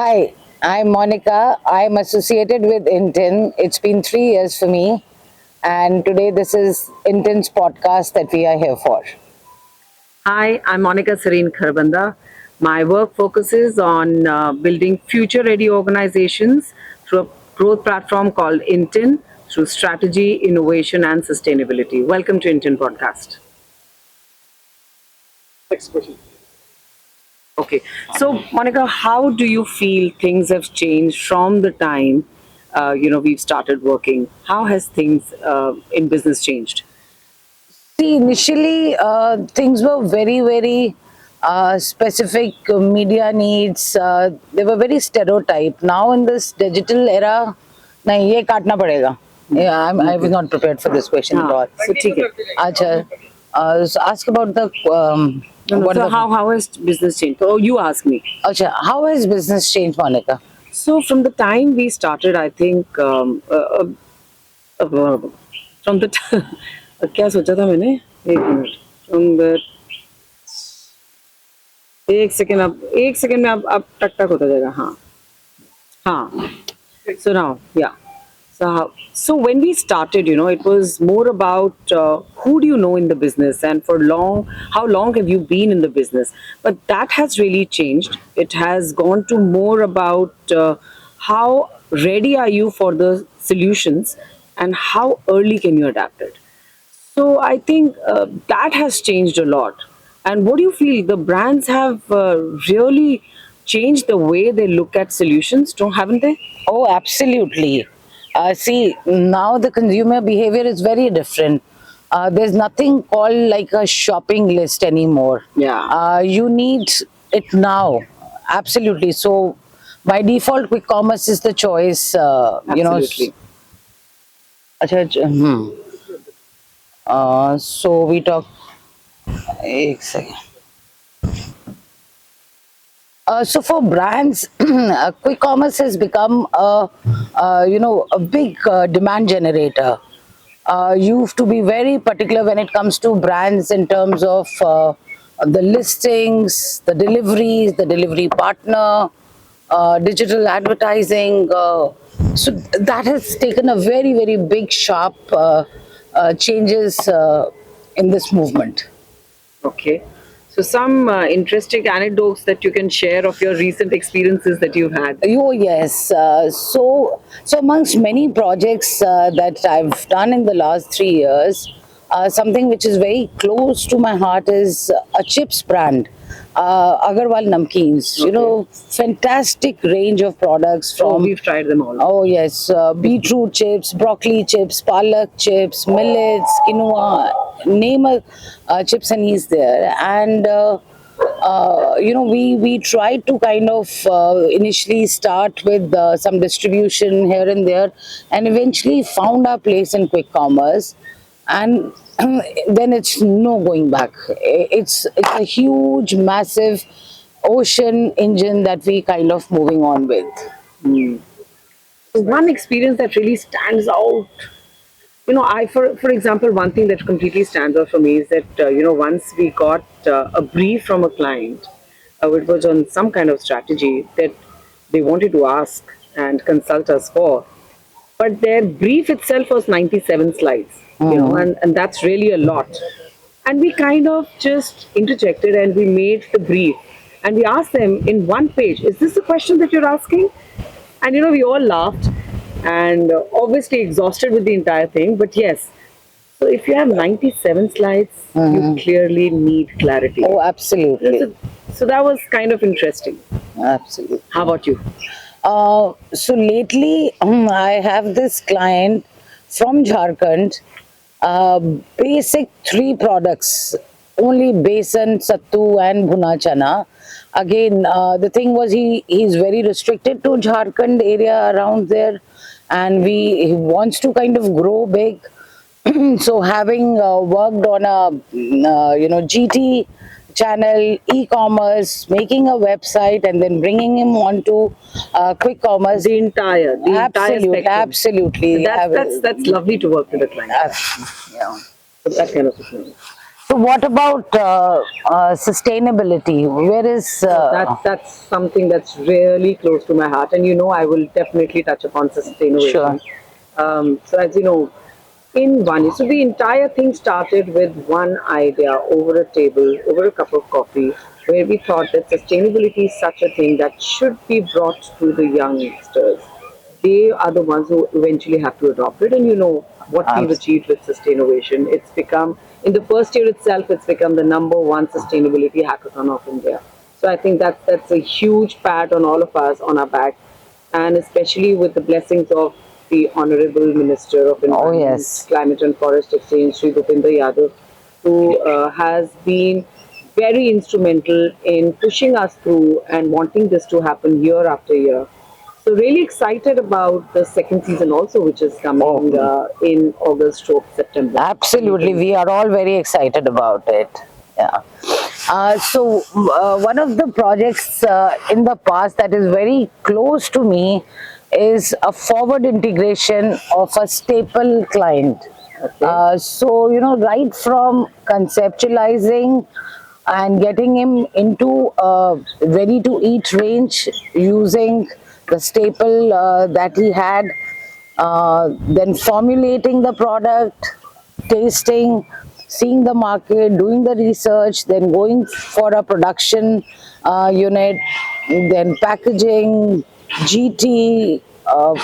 Hi, I'm Monica. I'm associated with Intin. It's been 3 years for me, and today this is Intin's podcast that we are here for. Hi, I'm Monica Serene Kharbanda. My work focuses on building future ready organizations through a growth platform called Intin through strategy, innovation, and sustainability. Welcome to Intin Podcast. Okay, so Monica, how do you feel things have changed from the time we've started working? How has things in business changed? See, initially things were very specific media needs. They were very stereotyped. Now in this digital era, nahi, ye kaatna padega. Yeah, I was not prepared for this question at हाँ, all. so ठीक है. Acha, so ask about the No, no, what so are the how has business changed? Oh, you ask me. Acha, how has business changed, Monica? So from the time we started, I think uh, from the क्या सोचा था मैंने एक minute from the एक second में अब टक टक होता जाएगा हाँ हाँ so now yeah so when we started it was more about who do you know in the business and for long how long have you been in the business, but that has really changed. It has gone to more about how ready are you for the solutions and how early can you adapt it. So I think that has changed a lot. And what do you feel? The brands have really changed the way they look at solutions, don't haven't they? Oh, absolutely. See, now the consumer behavior is very different. There's nothing called like a shopping list anymore. Yeah. You need it now. Absolutely. So, by default, quick commerce is the choice. Absolutely. Acha, so we talk. एक second. So for brands, quick commerce has become a big demand generator. You have to be very particular when it comes to brands in terms of the listings, the deliveries, the delivery partner, digital advertising. So that has taken a very big sharp changes in this movement. Okay. So some interesting anecdotes that you can share of your recent experiences that you've had. Oh yes. So amongst many projects that I've done in the last 3 years, something which is very close to my heart is a chips brand, Agarwal Namkeens. You Okay. know, fantastic range of products Oh, from. we've tried them all. Oh yes, beetroot chips, broccoli chips, palak chips, millets, quinoa, name a chips and is there. And we tried to kind of initially start with some distribution here and there, and eventually found our place in quick commerce, and then it's no going back. It's a huge, massive ocean engine that we kind of moving on with. So one experience that really stands out, for example, one thing that completely stands out for me is that once we got a brief from a client, it was on some kind of strategy that they wanted to ask and consult us for, but their brief itself was 97 slides, and that's really a lot. And we kind of just interjected and we made the brief and we asked them in one page, is this the question that you're asking? And we all laughed and obviously exhausted with the entire thing. But yes, so if you have 97 slides, you clearly need clarity. Oh, absolutely, So that was kind of interesting. absolutely. How about you? So lately, I have this client from Jharkhand. Basic three products, only besan, sattu, and bhuna chana. Again, the thing was he's very restricted to Jharkhand area around there, and he wants to kind of grow big. So having worked on a GT channel, e-commerce, making a website, and then bringing him onto quick commerce. The entire Absolutely, spectrum. absolutely. That's lovely to work with a client. Yeah. That kind of a thing. So what about sustainability? Where is That's something that's really close to my heart, and you know I will definitely touch upon sure. sustainability. So as you know, in one, so the entire thing started with one idea over a table, over a cup of coffee, where we thought that sustainability is such a thing that should be brought to the youngsters. They are the ones who eventually have to adopt it. And you know what we've Abs- achieved with Sustainnovation. It's become, in the first year itself, it's become the number one sustainability hackathon of India. So I think that's a huge pat on all of us on our back, and especially with the blessings of the Honorable Minister of oh Environment, yes. Climate and Forest Exchange, Sri Bhupinder Yadav, who has been very instrumental in pushing us through and wanting this to happen year after year. So really excited about the second season also, which is coming Oh, in August or September. absolutely. We are all very excited about it. Yeah. One of the projects in the past that is very close to me is a forward integration of a staple client. Okay. Right from conceptualizing and getting him into a ready to eat range using the staple that he had, then formulating the product, tasting, seeing the market, doing the research, then going for a production unit, then packaging, GT,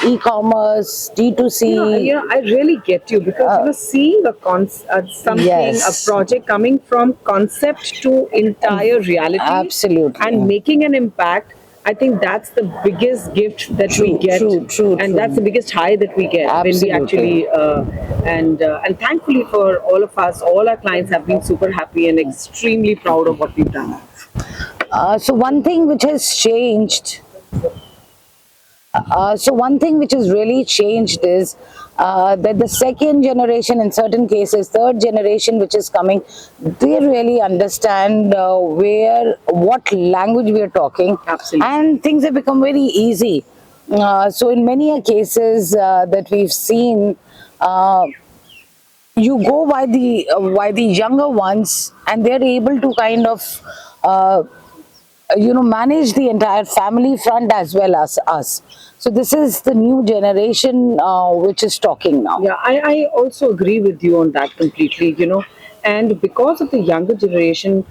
e-commerce, D2C. I really get you because seeing something, a Yes, project coming from concept to entire reality and absolutely. making an impact. I think that's the biggest gift that we True, get, true, true, and that's the true. biggest high that we get when we Absolutely. actually and thankfully for all of us, all our clients have been super happy and extremely proud of what we've done. One thing which has changed one thing which has really changed is that the second generation, in certain cases, third generation, which is coming, they really understand what language we are talking, Absolutely. and things have become very easy. In many cases that we've seen, uh, you go by the younger ones, and they're able to kind of uh, manage the entire family front as well as us. So this is the new generation which is talking now. Yeah, I also agree with you on that completely, and because of the younger generation,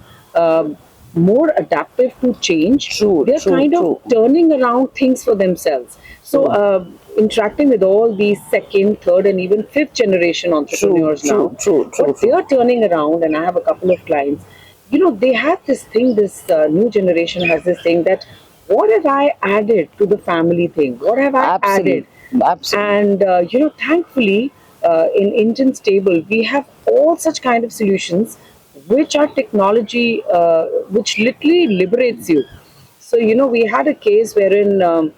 more adaptive to change, True, they're true, kind of true, turning around things for themselves. So, true, interacting with all these second, third, and even fifth generation true, entrepreneurs now, true, true, true, what they true. are turning around, and I have a couple of clients, they have this thing, this new generation has this thing that what have I added to the family thing? What have I added? Absolutely, absolutely. And thankfully, in Indian Stable, we have all such kind of solutions, which are technology, which literally liberates you. So we had a case wherein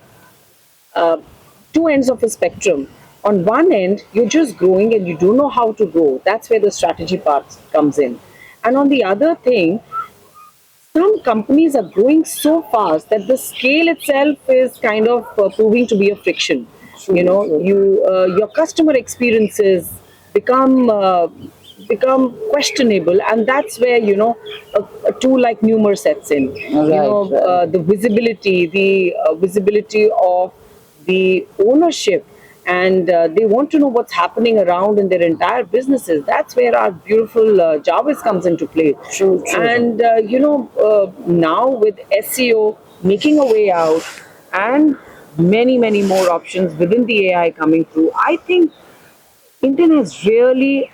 two ends of a spectrum. On one end, you're just growing and you don't know how to grow. That's where the strategy part comes in. And on the other thing, some companies are growing so fast that the scale itself is kind of proving to be a friction. True, true. Your customer experiences become questionable, and that's where a tool like Numer sets in. Right, right. The visibility of the ownership, and they want to know what's happening around in their entire businesses. That's where our beautiful Jarvis comes into play. True, true. And now with SEO making a way out, and many more options within the AI coming through, I think Indian has really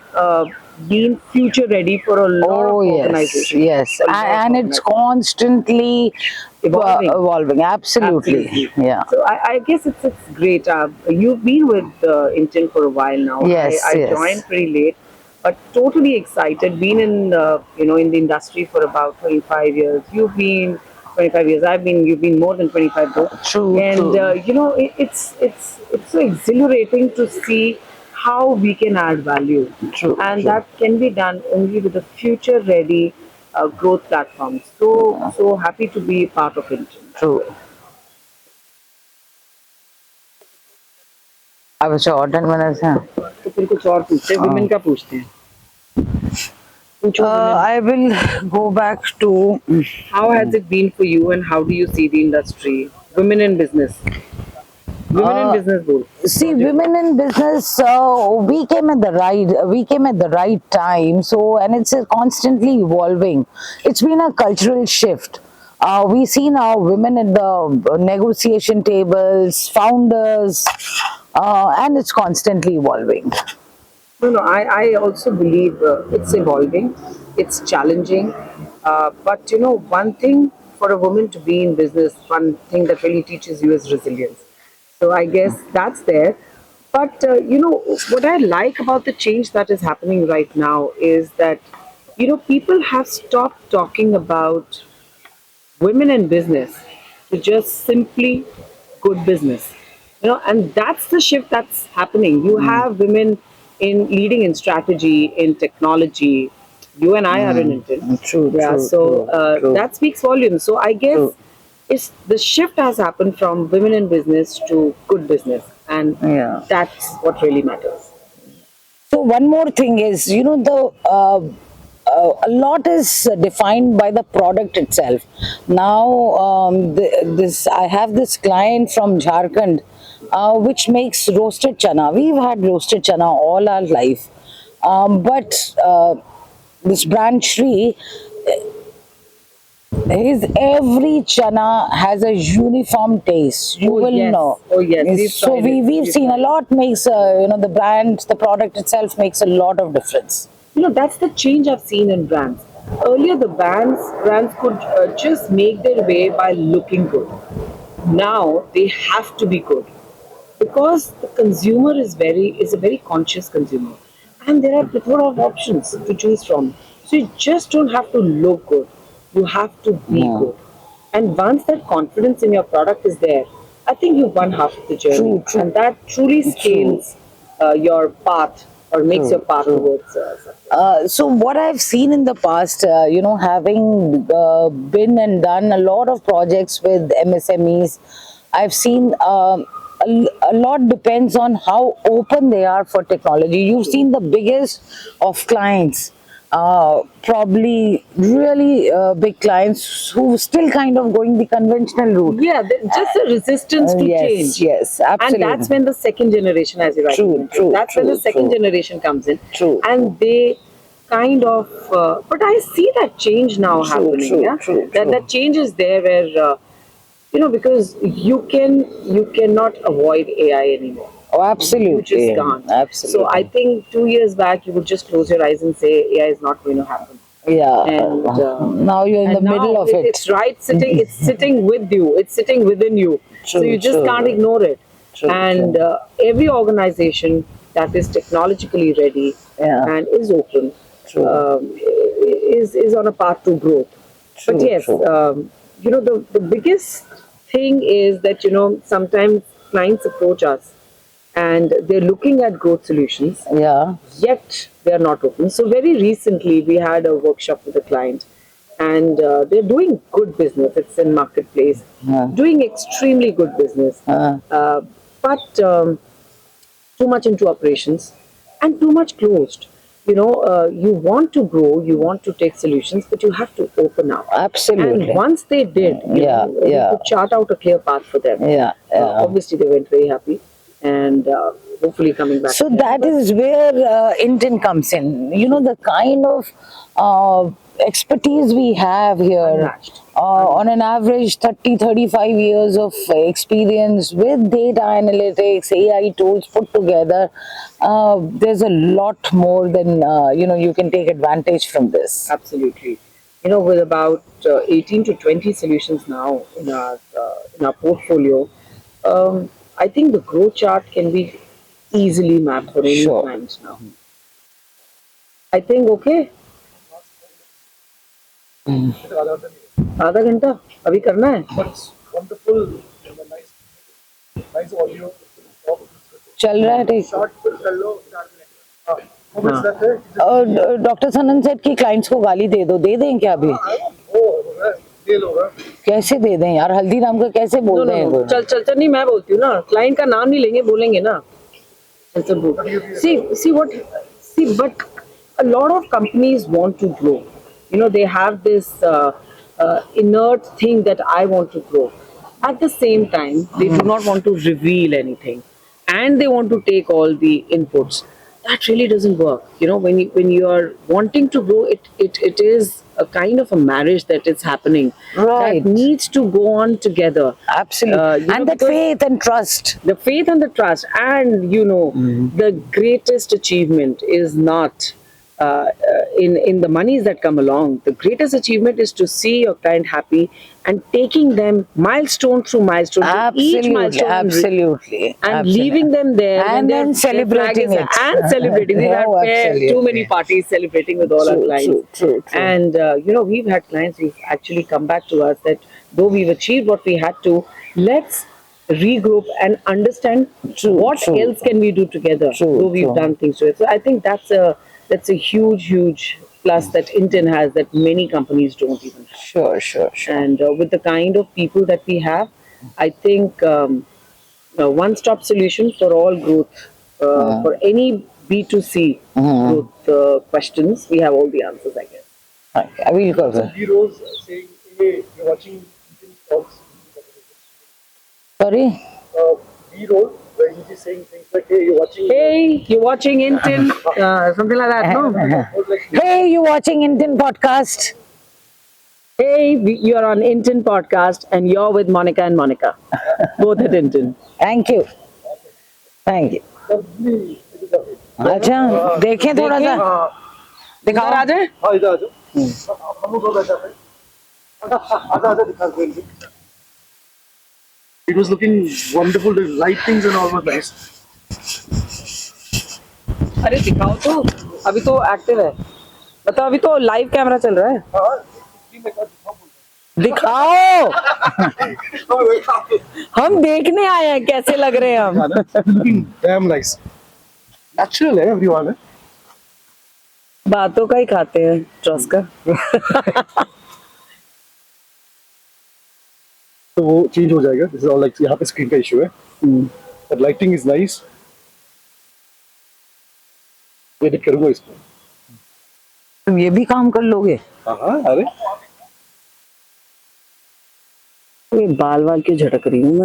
been future ready for a lot of Oh yes, organizations. yes, A lot of and it's organizations. constantly Evolving. evolving. Absolutely, Absolutely. yeah. So I guess it's great. You've been with Intel for a while now. Yes, I yes. joined pretty late, but totally excited. Been in in the industry for about 25 years. You've been 25 years. You've been more than 25 though. True, And true, it's so exhilarating to see how we can add value, true, and true, that can be done only with a future ready growth platform. So happy to be part of Intel. true. अब अच्छा order मैंने से तो फिर कुछ और पूछते हैं, विमेन का पूछते हैं। future women? I will go back to How has it been for you, and how do you see the industry? Women in business. Women in business, bol. see Not you. women in business. We came at the right time. So, and it's constantly evolving. It's been a cultural shift. We see now women at the negotiation tables, founders, and it's constantly evolving. No, no, I also believe it's evolving, it's challenging. But you know, one thing for a woman to be in business, one thing that really teaches you is resilience. So I guess that's there. But you know, what I like about the change that is happening right now is that, you know, people have stopped talking about women in business to just simply good business, you know, and that's the shift that's happening. You have women in leading in strategy, in technology. You and I are in Intel. True, Yeah, true, so true, true, that speaks volumes. So I guess true. it's the shift has happened from women in business to good business, and Yeah. that's what really matters. So one more thing is, a lot is defined by the product itself. Now, this I have this client from Jharkhand, which makes roasted chana. We've had roasted chana all our life, but this brand Shri, his every chana has a uniform taste. You Oh will yes, know. oh yes, we've So tried it. we've We've seen a tried it. lot makes the brand, the product itself makes a lot of difference. You know, that's the change I've seen in brands. Earlier, the brands could just make their way by looking good. Now they have to be good because the consumer is a very conscious consumer, and there are a plethora of options to choose from. So you just don't have to look good; you have to be Yeah. good. And once that confidence in your product is there, I think you've won half of the journey, True, true, and that truly true, scales your path or makes your true, path true. towards success. So what I've seen in the past, having been and done a lot of projects with MSMEs, I've seen a lot depends on how open they are for technology. You've seen the biggest of clients, probably really big clients who still kind of going the conventional route. Yeah, just a resistance to Yes, change. yes, And that's absolutely. when the second generation, as you rightly True, mentioned, true, that's when the true, second true, generation comes in. true, And they kind of, but I see that change now true, happening, true, yeah? true, That true. change is there where, you know, because you cannot avoid AI anymore. Oh, You just absolutely, can't. So I absolutely. think 2 years back, you would just close your eyes and say AI is not going to happen, Yeah. Now you're in the and middle now of it. it's right sitting, it's sitting with you, it's sitting within you, so True, you just can't true, ignore it. true, And true. every organization that is technologically ready Yeah, and is open true, is on a path to growth. But true, yes, true. you know, the biggest thing is that, you know, sometimes clients approach us and they're looking at growth solutions, Yeah, yet they are not open. So very recently, we had a workshop with a client, and they're doing good business. It's in marketplace, yeah, doing extremely good business, uh, but too much into operations and too much closed. You know, you want to grow, you want to take solutions, but you have to open up. And absolutely. once they did, you Yeah, know, we yeah, could chart out a clear path for them. yeah, yeah. Obviously, they went very happy, and hopefully coming back So again. that But is where Intent comes in. You know, the kind of expertise we have here, unmatched. on an average 30, 35 years of experience with data analytics, AI tools put together, there's a lot more than, you can take advantage from this. Absolutely. You know, with about 18 to 20 solutions now in our portfolio, I think the growth chart can be easily mapped for any Sure. client now. I think okay, आधा घंटा अभी करना है. But it's wonderful and a nice audio. चल रहा है ठीक. Short फिर कर लो 4 मिनट. हाँ, 4 minutes रहते हैं. डॉक्टर सनन सेठ की क्लाइंट्स को गाली दे दें क्या अभी? वो होगा, deal होगा. कैसे दे दें यार, हल्दीराम का कैसे नो बोल नो रहे हैं नो, कोई? चल चल चल, नहीं मैं बोलती हूँ ना, क्लाइंट का नाम नहीं लेंगे, बोलेंगे ना. चल चल बोल. See what, see but a lot of companies want to grow. You know, they have this inert thing that I want to grow. At the same time, they do not want to reveal anything, and they want to take all the inputs. That really doesn't work. You know, when you are wanting to grow, it is a kind of a marriage that is happening Right. that needs to go on together. Absolutely. You know, And that because faith and trust. the faith and the trust, and you know, the greatest achievement is not in the monies that come along. The greatest achievement is to see your client happy and taking them milestone through milestone, to each Absolutely. milestone Absolutely. and Absolutely. leaving them there when And their then flag celebrating is- it. and celebrating. We've had Oh, too many absolutely. parties celebrating with all our True, clients. true. And you know, we've had clients who've actually come back to us that though we've achieved what we had to, let's regroup and understand what true. else can we do together. True, though we've true. done things to it. So I think that's a huge plus that Intin has that many companies don't even have. Sure. And with the kind of people that we have, I think a one-stop solution for all growth, for any B2C growth questions, we have all the answers, I guess. Okay, I will go Some there. heroes saying, hey, you're watching Indian talks. Sorry? B-roll, where he's just saying things like, hey, you're watching. Hey, you're watching Intin, something like that, no? Or like, Hey, you watching Indian podcast? Hey, you're on Intin podcast and you're with Monica and Monica, both at Intin. Thank you. Thank you. lovely, it is lovely. अच्छा देखें थोड़ा सा हाँ, दिखाओ राजे हाँ, इधर आ जाओ। हम लोग बैठा है। आजा दिखा दो। It was looking wonderful. The lightings and all were nice. अरे दिखाओ तो अभी तो एक्टिव है मतलब अभी तो लाइव कैमरा चल रहा है हाँ, screen में क्या दिखाओ दिखाओ? हम देखने आए हैं कैसे लग रहे हैं हम Looking damn nice. Natural है everyone है। बातों का ही खाते हैं ट्रस्ट का तो वो चेंज हो जाएगा। This is all like यहाँ पे स्क्रीन का इशू है। But lighting is nice. Edit करूँगा इसको। तुम ये भी काम कर लोगे हाँ, अरे ये बाल वाल क्यों झटक रही हूँ मैं